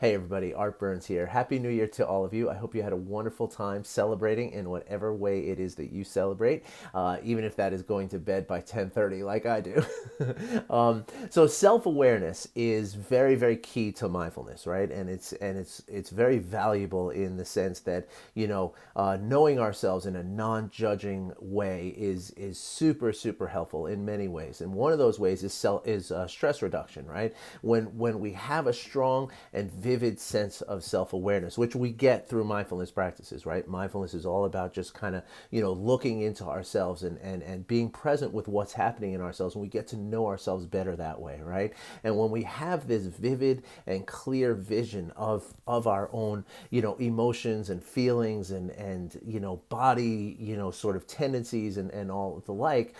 Hey everybody, Art Burns here. Happy New Year to all of you. I hope you had a wonderful time celebrating in whatever way it is that you celebrate, even if that is going to bed by 10:30 like I do. So self-awareness is very, very key to mindfulness, right? And it's very valuable in the sense that, knowing ourselves in a non-judging way is super, super helpful in many ways. And one of those ways is stress reduction, right? When we have a strong and vivid sense of self-awareness, which we get through mindfulness practices, right? Mindfulness is all about just kind of, looking into ourselves and being present with what's happening in ourselves, and we get to know ourselves better that way, right? And when we have this vivid and clear vision of our own, emotions and feelings and body, sort of tendencies and all the like,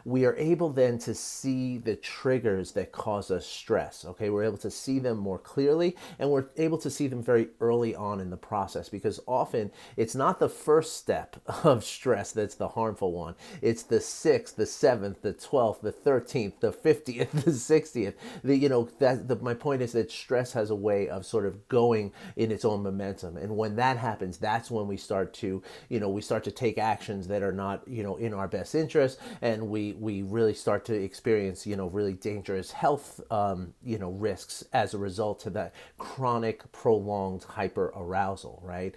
we are able then to see the triggers that cause us stress. Okay, we're able to see them more clearly, and we're able to see them very early on in the process, because often it's not the first step of stress that's the harmful one. It's the 6th, the 7th, the 12th, the 13th, the 50th, the 60th. My point is that stress has a way of sort of going in its own momentum, and when that happens, that's when we start to take actions that are not, in our best interest, and we really start to experience, really dangerous health, risks as a result to that chronic, prolonged hyper arousal, right?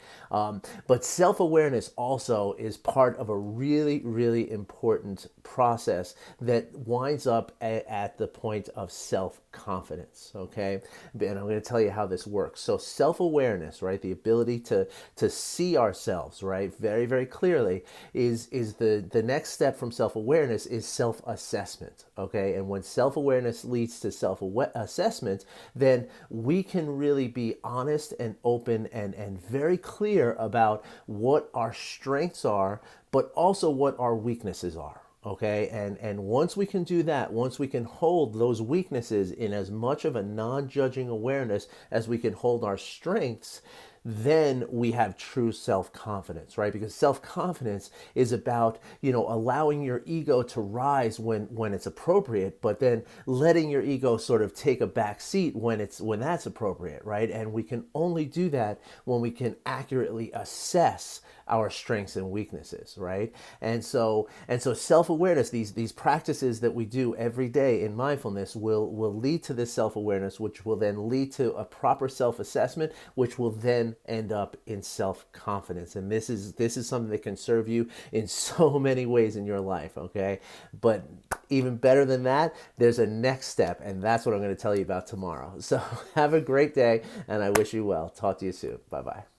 But self awareness also is part of a really, really important process that winds up at the point of self confidence, okay? And I'm going to tell you how this works. So, self awareness, right, the ability to see ourselves, right, very, very clearly, is the next step from self awareness is self assessment, okay? And when self awareness leads to self assessment, then we can really be honest and open and very clear about what our strengths are, but also what our weaknesses are. Okay, and once we can do that, once we can hold those weaknesses in as much of a non-judging awareness as we can hold our strengths, then we have true self-confidence, right? Because self-confidence is about, allowing your ego to rise when it's appropriate, but then letting your ego sort of take a back seat when that's appropriate, right? And we can only do that when we can accurately assess our strengths and weaknesses, right? And so self-awareness, these practices that we do every day in mindfulness will lead to this self-awareness, which will then lead to a proper self-assessment, which will then end up in self-confidence. And this is something that can serve you in so many ways in your life, okay? But even better than that, there's a next step, and that's what I'm going to tell you about tomorrow. So have a great day, and I wish you well. Talk to you soon. Bye-bye.